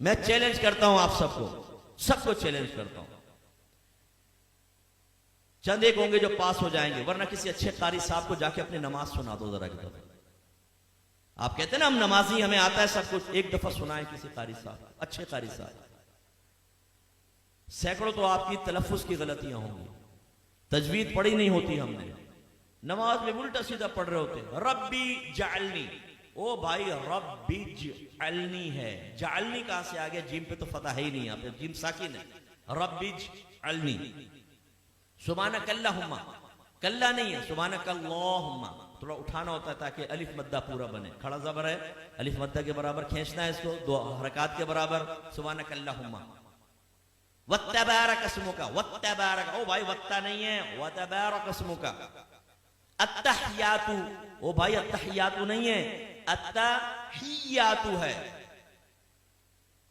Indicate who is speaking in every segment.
Speaker 1: मैं चैलेंज करता हूं आप सबको चैलेंज करता हूं। चंद एक होंगे जो पास हो जाएंगे, वरना किसी अच्छे कारी साहब को जाके अपनी नमाज सुना दो जरा की दफा। आप कहते हैं ना हम नमाजी, हमें आता है सब कुछ, एक दफा सुनाए किसी कारी साहब, अच्छे कारी साहब। सैकड़ों तो आपकी तलफ्फुज की गलतियां होंगी, तजवीद पढ़ी नहीं होती हमने, नमाज में उल्टा सीधा पढ़ रहे होते। रब्बी जालनी, ओ भाई रब्बी जालनी है, जालनी कहां से आ गया? जिम पे तो फतह है ही नहीं, यहाँ पे जिम साकिन है। रब्बी जालनी, सुब्हानक अल्लाहुम्मा, कल्ला नहीं है, सुब्हानक अल्लाहुम्मा, थोड़ा उठाना होता है ताकि अलिफ मद्दा पूरा बने। खड़ा जबर है, अलिफ मद्दा के बराबर खींचना है इसको, दो हरकत के बराबर। सुब्हानक अल्लाहुम्मा वत्तबारक अस्मुका, वत्तबारक, ओ भाई वत्ता नहीं है, वत्तबारक अस्मुका। अत्तहियातु, ओ भाई अत्तहियातु नहीं है, अत्तहियातु है।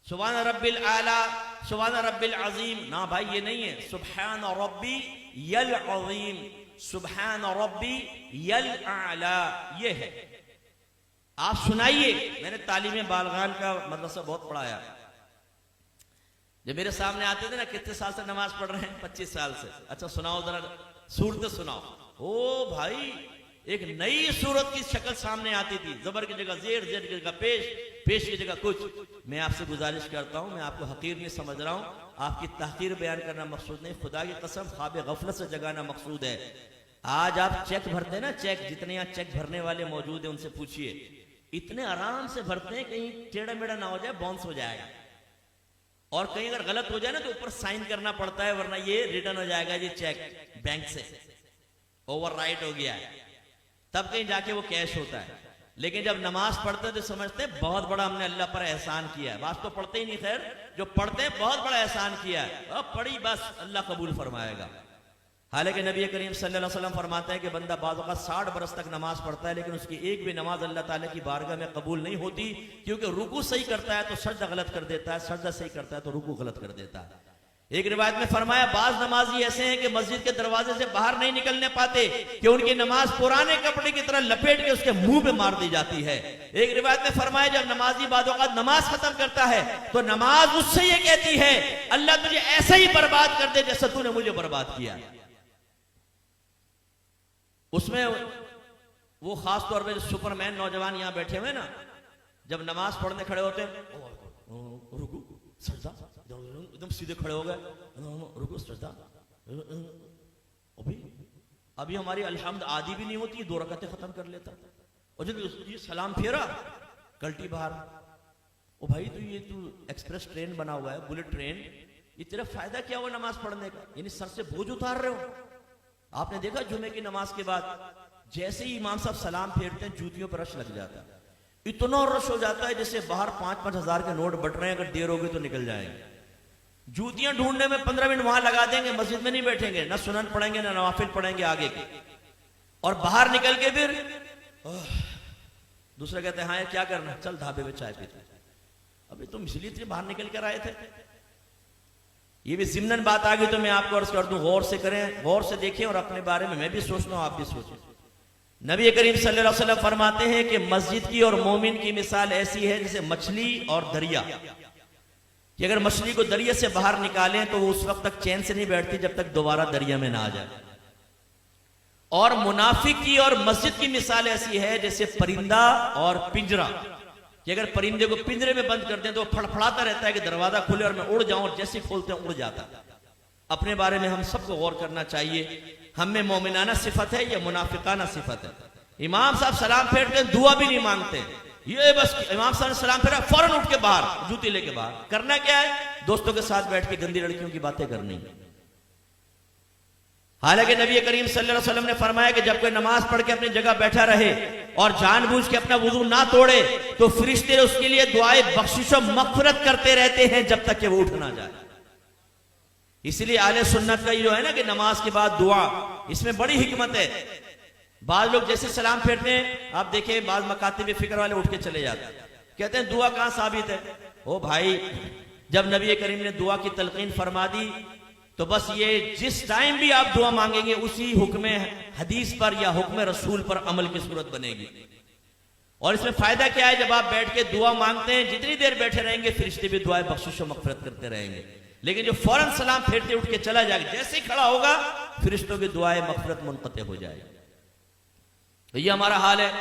Speaker 1: सुभान रब्बिल आला, सुभान रब्बिल अजीम, ना भाई ये नहीं है, सुभान रब्बी यल अजीम, सुभान रब्बी यल आला, ये है। आप सुनाइए। मैंने तालीम बालगान का मदरसा बहुत पढ़ाया। जब मेरे सामने आते थे ना, कितने साल से नमाज पढ़ रहे हैं? 25 साल से। अच्छा सुनाओ जरा सूरत सुनाओ। ओ भाई एक नई सूरत की शक्ल सामने आती थी, जबर की जगह जेर, जेर की जगह पेश, पेश की जगह कुछ। मैं आपसे गुजारिश करता हूं, मैं आपको हकीर नहीं समझ रहा हूं, आपकी तहकीर बयान करना मकसूद नहीं, खुदा की कसम ख्वाब गफलत से जगाना मकसूद है। आज आप चेक भरते हैं ना, चेक, जितने यहाँ चेक भरने वाले मौजूद हैं उनसे पूछिए, इतने आराम से भरते हैं, कहीं टेढ़ा मेढ़ा ना हो जाए, बाउंस हो जाएगा। और कहीं अगर गलत हो जाए ना तो ऊपर साइन करना पड़ता है, वरना ये रिटर्न हो जाएगा ये चेक बैंक से, ओवरराइट हो गया है, तब कहीं जाके वो कैश होता है। लेकिन जब नमाज पढ़ते तो समझते हैं बहुत बड़ा हमने अल्लाह पर एहसान किया है। बात तो पढ़ते ही नहीं, खैर जो पढ़ते हैं बहुत बड़ा एहसान किया है, अब पढ़ी बस अल्लाह कबूल फरमाएगा। हालांकि नबी करीम सल्लल्लाहु अलैहि वसल्लम फरमाते हैं कि बंदा बाज़ औक़ात 60 बरस तक नमाज पढ़ता है, लेकिन उसकी एक भी नमाज अल्लाह ताला की बारगाह में कबूल नहीं होती, क्योंकि रुकू सही करता है तो सजदा गलत कर देता है, सजदा सही करता है तो रुकू गलत कर देता है। एक रिवायत में फरमाया, बाज नमाजी ऐसे हैं कि मस्जिद के दरवाजे से बाहर नहीं निकलने पाते कि उनकी नमाज पुराने कपड़े की तरह लपेट के उसके मुंह पे मार दी जाती है। एक रिवायत में फरमाया, जब नमाजी बाज़ औक़ात नमाज खत्म करता है तो नमाज उससे ये कहती है, अल्लाह तुझे ऐसा ही बर्बाद कर दे जैसा तूने मुझे बर्बाद किया। उसमें वो खास तौर पे सुपरमैन नौजवान यहां बैठे हुए ना, जब नमाज पढ़ने खड़े होते हैं, रुकू सजदा, एकदम सीधे खड़े हो गए, रुकू सजदा, अभी हमारी अल्हम्द आदि भी नहीं होती, 2 रकातें खत्म कर लेता। और जब ये सलाम फेरा, कल्टी बाहर, ओ भाई तो ये तू एक्सप्रेस ट्रेन बना हुआ है, बुलेट ट्रेन, ये तेरा फायदा क्या हुआ नमाज पढ़ने का? यानी सर से बोझ उतार रहे हो। आपने देखा जुमे की नमाज के बाद जैसे ही इमाम साहब सलाम फेरते हैं, जूतियों पर रश लग जाता है, इतना रश हो जाता है जैसे बाहर 5-5 हजार के नोट बट रहे हैं, अगर देर होगी तो निकल जाएंगे। जूतियां ढूंढने में 15 मिनट वहां लगा देंगे, मस्जिद में नहीं बैठेंगे, ना सुनन पढ़ेंगे ना नवाफिल पढ़ेंगे आगे के, और बाहर निकल के फिर दूसरा कहते हैं, हाँ क्या करना, चल ढाबे में चाय पीते। अभी तुम इसलिए बाहर निकल कर आए थे। ये भी ज़िम्नन बात आ गई तो मैं आपको अर्ज कर दूं, गौर से करें, गौर से देखें, और अपने बारे में मैं भी सोचता हूं, आप भी सोचें। नबी करीम सल्लल्लाहु अलैहि वसल्लम फरमाते हैं कि मस्जिद की और मोमिन की मिसाल ऐसी है जैसे मछली और दरिया, कि अगर मछली को दरिया से बाहर निकालें तो वो उस वक्त तक चैन से नहीं बैठती जब तक दोबारा दरिया में ना आ जाए। और मुनाफिक की और मस्जिद की मिसाल ऐसी है जैसे परिंदा और पिंजरा, कि अगर परिंदे को पिंजरे में बंद कर दें तो फड़फड़ाता रहता है कि दरवाजा खुले और मैं उड़ जाऊं, और जैसे खोलते हैं उड़ जाता है। अपने बारे में हम सबको गौर करना चाहिए, हम में मोमिनाना सिफत है या मुनाफिकाना सिफत है। इमाम साहब सलाम फेरते हैं, दुआ भी नहीं मांगते, ये बस इमाम साहब ने सलाम फेरा फौरन उठ के बाहर, जूती लेके बाहर। करना क्या है? दोस्तों के साथ बैठ के गंदी लड़कियों की बातें करनी। हालांकि नबी करीम सल्लल्लाहु अलैहि वसल्लम ने फरमाया कि जब कोई नमाज पढ़ के अपनी जगह बैठा रहे और जानबूझ के अपना वुजू ना तोड़े तो फरिश्ते उसके लिए दुआए बख्शिश और मग़फ़िरत करते रहते हैं जब तक कि वो उठ ना जाए। इसलिए आले सुन्नत का जो है ना कि नमाज के बाद दुआ, इसमें बड़ी हिकमत है। बाज लोग जैसे सलाम फेरते हैं, आप देखें बाज मकातिब फिक्र वाले उठ के चले जाते हैं, कहते हैं दुआ कहां साबित है? ओ भाई, जब नबी करीम ने दुआ की तलकीन फरमा दी तो बस ये जिस टाइम भी आप दुआ मांगेंगे उसी हुक्म हदीस पर या हुक्म रसूल पर अमल की सूरत बनेगी। और इसमें फायदा क्या है, जब आप बैठ के दुआ मांगते हैं, जितनी देर बैठे रहेंगे फरिश्ते भी दुआएं बख्शिश और मगफिरत करते रहेंगे। लेकिन जो फौरन सलाम फेरते उठ के चला जाएगा, जैसे ही खड़ा होगा फरिश्तों की दुआएं मगफिरत मुनक़ते हो जाएगी। तो ये हमारा हाल है।